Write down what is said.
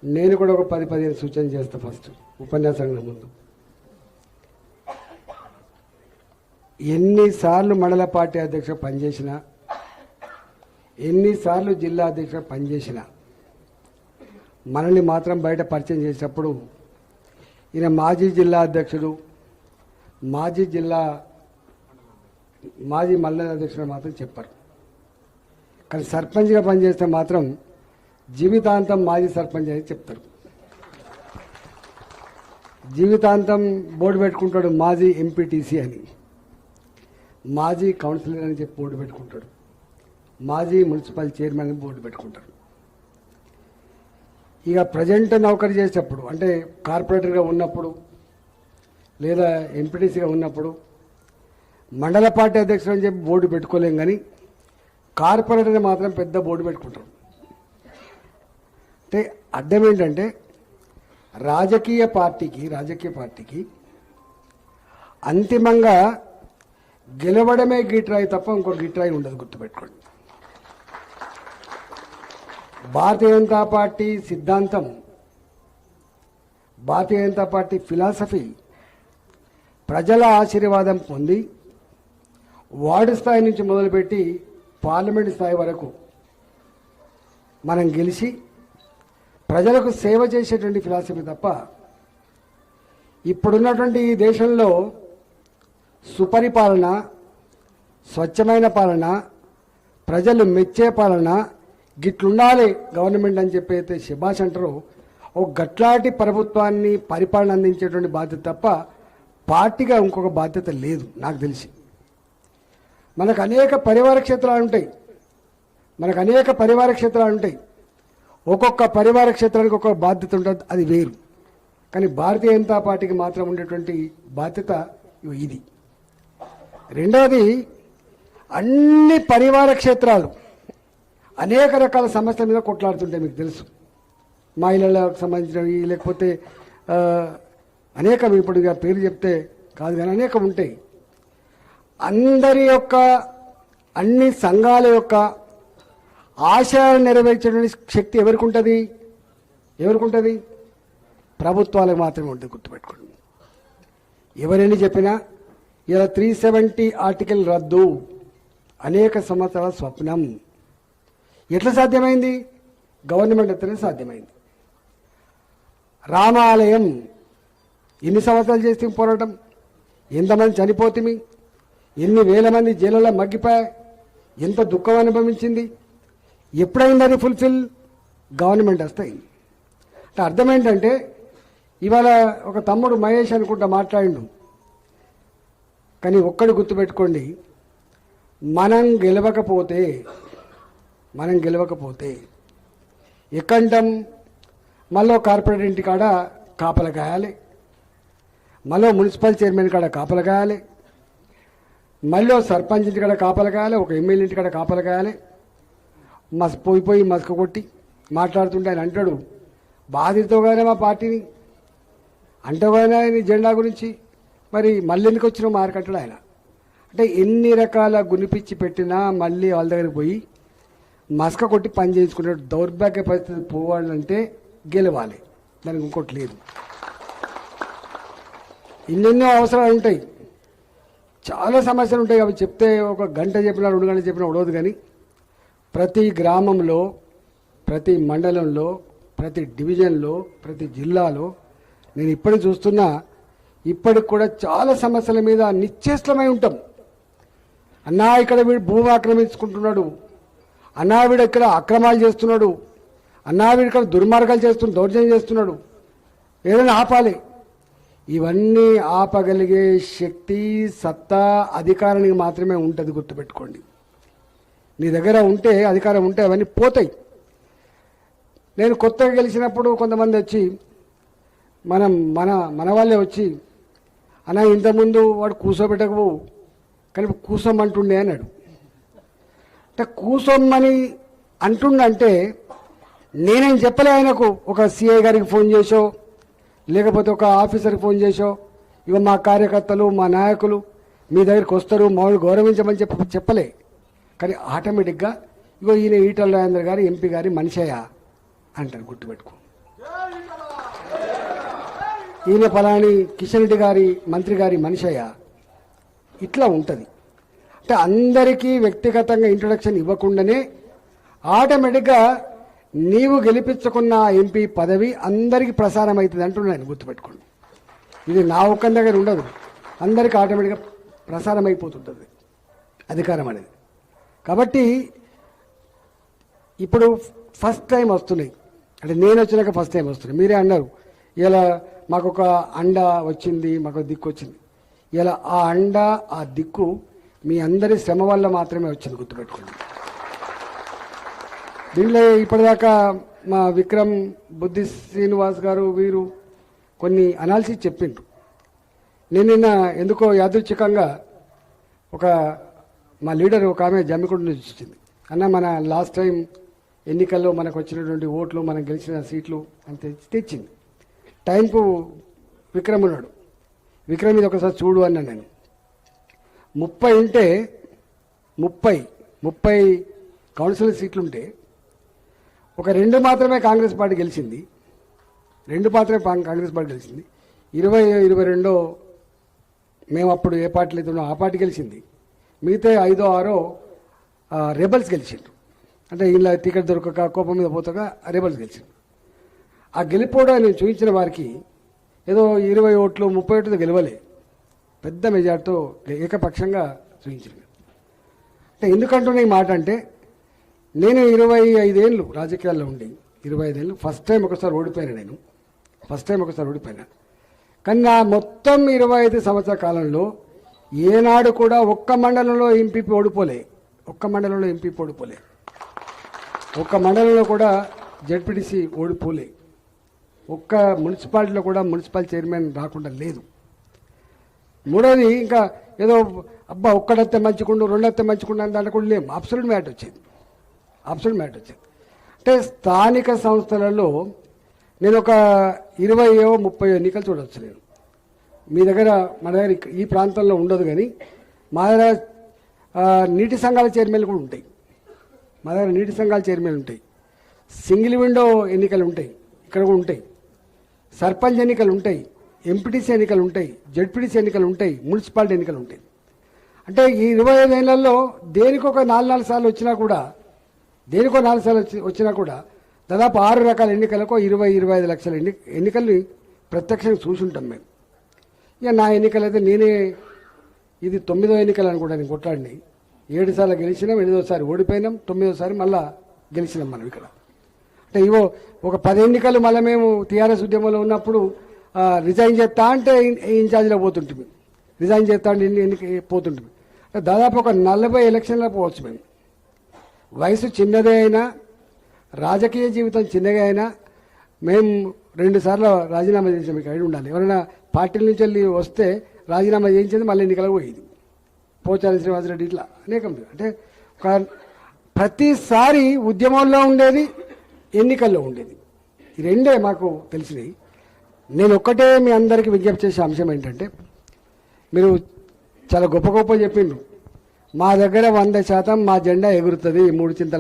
నేను కూడా ఒక 10-15 సూచన చేస్తా. ఫస్ట్ ఉపన్యాసం ముందు ఎన్నిసార్లు మండల పార్టీ అధ్యక్షుడు పనిచేసినా, ఎన్నిసార్లు జిల్లా అధ్యక్షుడు పనిచేసినా మనల్ని మాత్రం బయట పరిచయం చేసినప్పుడు ఈయన మాజీ జిల్లా అధ్యక్షుడు, మాజీ మండల అధ్యక్షుడు మాత్రం చెప్పారు. కానీ సర్పంచ్గా పనిచేస్తే మాత్రం జీవితాంతం మాజీ సర్పంచ్ అని చెప్తారు. జీవితాంతం బోర్డు పెట్టుకుంటాడు మాజీ ఎంపీటీసీ అని, మాజీ కౌన్సిలర్ అని చెప్పి బోర్డు పెట్టుకుంటాడు, మాజీ మున్సిపల్ చైర్మన్ అని బోర్డు పెట్టుకుంటారు. ఇక ప్రజెంట్ నౌకరీ చేసేటప్పుడు అంటే కార్పొరేటర్గా ఉన్నప్పుడు లేదా ఎంపీటీసీగా ఉన్నప్పుడు మండల పార్టీ అధ్యక్షుడు అని చెప్పి బోర్డు పెట్టుకోలేం, కానీ కార్పొరేటర్ని మాత్రం పెద్ద బోర్డు పెట్టుకుంటారు. అంటే అర్థం ఏంటంటే రాజకీయ పార్టీకి అంతిమంగా గెలవడమే గిట్రాయి తప్ప ఇంకో గిట్రాయి ఉండదు, గుర్తుపెట్టుకోండి. భారతీయ జనతా పార్టీ సిద్ధాంతం, భారతీయ జనతా పార్టీ ఫిలాసఫీ ప్రజల ఆశీర్వాదం పొంది వార్డు స్థాయి నుంచి మొదలుపెట్టి పార్లమెంట్ స్థాయి వరకు మనం గెలిచి ప్రజలకు సేవ చేసేటువంటి ఫిలాసఫీ తప్ప ఇప్పుడున్నటువంటి ఈ దేశంలో సుపరిపాలన, స్వచ్ఛమైన పాలన, ప్రజలు మెచ్చే పాలన, గిట్లుండాలి గవర్నమెంట్ అని చెప్పి అయితే శభాష్ అంటారో ఒక గట్లాంటి ప్రభుత్వాన్ని పరిపాలన అందించేటువంటి బాధ్యత తప్ప పార్టీగా ఇంకొక బాధ్యత లేదు నాకు తెలిసి. మనకు అనేక పరివార క్షేత్రాలు ఉంటాయి, ఒక్కొక్క పరివార క్షేత్రానికి ఒక్కొక్క బాధ్యత ఉంటుంది, అది వేరు. కానీ భారతీయ జనతా పార్టీకి మాత్రం ఉండేటువంటి బాధ్యత ఇది. రెండవది, అన్ని పరివార క్షేత్రాలు అనేక రకాల సమస్యల మీద కొట్లాడుతుంటాయి, మీకు తెలుసు. మహిళలకు సంబంధించినవి లేకపోతే అనేకం, ఇప్పుడు ఇక పేరు చెప్తే కాదు కానీ అనేకం ఉంటాయి. అందరి యొక్క, అన్ని సంఘాల యొక్క ఆశయాలను నెరవేర్చేటువంటి శక్తి ఎవరికి ఉంటుంది? ప్రభుత్వాలకు మాత్రమే ఉంటుంది, గుర్తుపెట్టుకోండి. ఎవరెన్ని చెప్పినా ఇలా 370 ఆర్టికల్ రద్దు అనేక సంవత్సరాల స్వప్నం ఎట్లా సాధ్యమైంది? గవర్నమెంట్ అయితేనే సాధ్యమైంది. రామాలయం ఎన్ని సంవత్సరాలు చేస్తే పోరాటం, ఎంతమంది చనిపోతుంది, ఎన్ని వేల మంది జైలులో మగ్గిపోయాయి, ఎంత దుఃఖం అనుభవించింది, ఎప్పుడైంది అది ఫుల్ఫిల్? గవర్నమెంట్ వస్తాయి. అంటే అర్థం ఏంటంటే ఇవాళ ఒక తమ్ముడు మహేష్ అనుకుంటా మాట్లాడిండు, కానీ ఒక్కడు గుర్తుపెట్టుకోండి, మనం గెలవకపోతే ఎక్కంటాం? మళ్ళీ కార్పొరేట్ ఇంటి కాడ కాపలా కాయాలి, మళ్ళీ మున్సిపల్ చైర్మన్ కాడ కాపలా కాయాలి, మళ్ళీ సర్పంచ్ ఇంటి కాడ కాపలా కాయాలి, ఒక ఎమ్మెల్యే ఇంటి కాడ కాపలా కాయాలి. పోయి మసక కొట్టి మాట్లాడుతుంటే ఆయన అంటాడు, బాధితోగానే మా పార్టీని అంటేగానే నీ జెండా గురించి, మరి మళ్ళీ ఎందుకు వచ్చిన మార్కెట్లో ఆయన. అంటే ఎన్ని రకాల గునిపిచ్చి పెట్టినా మళ్ళీ వాళ్ళ దగ్గరికి పోయి మసక కొట్టి పని చేయించుకునే దౌర్భాగ్య పరిస్థితి పోవాలంటే గెలవాలి, దానికి ఇంకోటి లేదు. ఎన్నెన్నో అవసరాలు ఉంటాయి, చాలా సమస్యలు ఉంటాయి. అవి చెప్తే ఒక గంట చెప్పినా 2 గంటలు చెప్పినా ఉడవదు. కానీ ప్రతి గ్రామంలో, ప్రతి మండలంలో, ప్రతి డివిజన్లో, ప్రతి జిల్లాలో నేను ఇప్పటికి చూస్తున్నా, ఇప్పటికి కూడా చాలా సమస్యల మీద నిశ్చేష్టమై ఉంటాం. అన్నా ఇక్కడ వీడు భూమి ఆక్రమించుకుంటున్నాడు, అన్నా వీడు ఇక్కడ అక్రమాలు చేస్తున్నాడు, అన్నా వీడు ఇక్కడ దుర్మార్గాలు చేస్తున్నాడు, దౌర్జన్యం చేస్తున్నాడు, ఏదైనా ఆపాలి. ఇవన్నీ ఆపగలిగే శక్తి, సత్తా అధికారానికి మాత్రమే ఉంటుంది, గుర్తుపెట్టుకోండి. నీ దగ్గర ఉంటే, అధికారం ఉంటే అవన్నీ పోతాయి. నేను కొత్తగా గెలిచినప్పుడు కొంతమంది వచ్చి మన వాళ్ళే వచ్చి, అన్నా ఇంతకుముందు వాడు కూర్చోబెట్టకపో కానీ కూసోమంటుండే అన్నాడు. అంటే కూసోమ్మని అంటుండంటే నేనేం చెప్పలే ఆయనకు. ఒక సిఐ గారికి ఫోన్ చేసో లేకపోతే ఒక ఆఫీసర్కి ఫోన్ చేసో, ఇక మా కార్యకర్తలు, మా నాయకులు మీ దగ్గరికి వస్తారు, మామూలు గౌరవించమని చెప్పలే. కానీ ఆటోమేటిక్గా ఇగో ఈయన ఈటల రాజేందర్ గారు ఎంపీ గారి మనిషయ్యా అంటారు, గుర్తుపెట్టుకో. ఈయన ఫలాని కిషన్ రెడ్డి గారి మంత్రి గారి మనిషయ్య, ఇట్లా ఉంటుంది. అంటే అందరికీ వ్యక్తిగతంగా ఇంట్రొడక్షన్ ఇవ్వకుండానే ఆటోమేటిక్గా నీవు గెలిపించుకున్న ఎంపీ పదవి అందరికీ ప్రసారం అవుతుంది అంటున్నాను, గుర్తుపెట్టుకోండి. ఇది నా ఒక్క దగ్గర ఉండదు, అందరికీ ఆటోమేటిక్గా ప్రసారం అయిపోతుంటుంది అధికారం అనేది. కాబట్టి ఇప్పుడు ఫస్ట్ టైం వస్తున్నాయి, అంటే నేను వచ్చినాక ఫస్ట్ టైం వస్తున్నాయి. మీరే అన్నారు ఇలా మాకు ఒక అండ వచ్చింది, మాకు దిక్కు వచ్చింది. ఇలా ఆ అండ ఆ దిక్కు మీ అందరి శ్రమ వల్ల మాత్రమే వచ్చింది, గుర్తుపెట్టుకోండి. దీంట్లో ఇప్పటిదాకా మా విక్రమ్, బుద్ధి శ్రీనివాస్ గారు వీరు కొన్ని అనాలిసిస్ చెప్పిండ్రు. నేను నిన్న ఎందుకో యాదృచ్ఛికంగా ఒక మా లీడర్ ఒక ఆమె జమ్మికుంట నుంచి వచ్చింది. అన్న మన లాస్ట్ టైం ఎన్నికల్లో మనకు వచ్చినటువంటి ఓట్లు, మనం గెలిచిన సీట్లు అని తెచ్చింది. టైంకు విక్రమ్ ఉన్నాడు. విక్రమ్ ఇది ఒకసారి చూడు అన్నా నేను. 30 ఉంటే 30 కౌన్సిల్ సీట్లుంటే ఒక 2 మాత్రమే కాంగ్రెస్ పార్టీ గెలిచింది. 2 మాత్రమే కాంగ్రెస్ పార్టీ గెలిచింది. 22 మేము అప్పుడు ఏ పార్టీలు అయితే ఉన్నామో ఆ పార్టీ గెలిచింది. మిగతా 5 6 రెబల్స్ గెలిచిండ్రు. అంటే ఇలా టికెట్ దొరకక కోపం మీద పోతాగా రెబల్స్ గెలిచిండ్రు. ఆ గెలిపోవడం నేను చూపించిన వారికి ఏదో 20 ఓట్లు 30 ఓట్లు గెలవలే, పెద్ద మెజార్టీతో ఏకపక్షంగా చూపించింది. అంటే ఎందుకంటున్నా ఈ మాట అంటే, నేను 25 ఏళ్ళు రాజకీయాల్లో ఉండి 25 ఏళ్ళు ఫస్ట్ టైం ఒకసారి ఓడిపోయినా. కానీ నా మొత్తం 25 సంవత్సరాల కాలంలో ఏనాడు కూడా ఒక్క మండలంలో ఎంపీపీ ఓడిపోలే, ఒక్క మండలంలో కూడా జెడ్పీటీసీ ఓడిపోలే, ఒక్క మున్సిపాలిటీలో కూడా మున్సిపల్ చైర్మన్ రాకుండా లేదు. మూడోది ఇంకా ఏదో అబ్బా ఒక్కడైతే మంచిగుండు, 2 అయితే మంచిగుండు అని దాంట్లో కూడా లేము. అబ్సల్యూట్ మ్యాట్ వచ్చేది. అంటే స్థానిక సంస్థలలో నేను ఒక 20-30 ఎన్నికలు చూడవచ్చు. నేను మీ దగ్గర మన దగ్గర ఈ ప్రాంతంలో ఉండదు, కానీ మా దగ్గర నీటి సంఘాల చైర్మన్లు కూడా ఉంటాయి. సింగిల్ విండో ఎన్నికలు ఉంటాయి, ఇక్కడ కూడా ఉంటాయి. సర్పంచ్ ఎన్నికలు ఉంటాయి, ఎంపీటీసీ ఎన్నికలు ఉంటాయి, జెడ్పీటీసీ ఎన్నికలు ఉంటాయి, మున్సిపాలిటీ ఎన్నికలు ఉంటాయి. అంటే ఈ 25 ఏళ్లలో దేనికో ఒక 4 సార్లు వచ్చినా కూడా దాదాపు 6 రకాల ఎన్నికలకు 20-25 లక్షల ఎన్నికల్ని ప్రత్యక్షంగా చూసుంటాం మేము. ఇక నా ఎన్నికలు అయితే నేనే ఇది 9వ ఎన్నికలు అనుకుంటా. నేను కొట్లాడిని 7 సార్లు గెలిచినాం, 8వ ఓడిపోయినాం, 9వ మళ్ళా గెలిచినాం మనం ఇక్కడ. అంటే ఇవో ఒక 10 ఎన్నికలు మళ్ళీ మేము టీఆర్ఎస్ ఉద్యమంలో ఉన్నప్పుడు రిజైన్ చేస్తా అంటే ఇన్ఛార్జ్లో పోతుంటుంది, రిజైన్ చేస్తా అంటే ఎన్నిక పోతుంటుంది. దాదాపు ఒక 40 ఎలక్షన్లో పోవచ్చు మేము. వయసు చిన్నదే అయినా, రాజకీయ జీవితం చిన్నగా అయినా మేము 2 సార్లు రాజీనామా చేసాం. మీకు ఐడి ఉండాలి. ఎవరైనా పార్టీల నుంచి వెళ్ళి వస్తే రాజీనామా చేయించేది మళ్ళీ ఎన్నికలకు పోయేది. పోచారి శ్రీనివాసరెడ్డి ఇట్లా అనేకం. అంటే ఒక ప్రతిసారి ఉద్యమంలో ఉండేది, ఎన్నికల్లో ఉండేది. ఈ రెండే మాకు తెలిసినవి. నేను ఒక్కటే మీ అందరికీ విజ్ఞప్తి చేసే అంశం ఏంటంటే, మీరు చాలా గొప్ప చెప్పిండ్రు. మా దగ్గర 100% మా జెండా ఎగురుతుంది 3 చింతల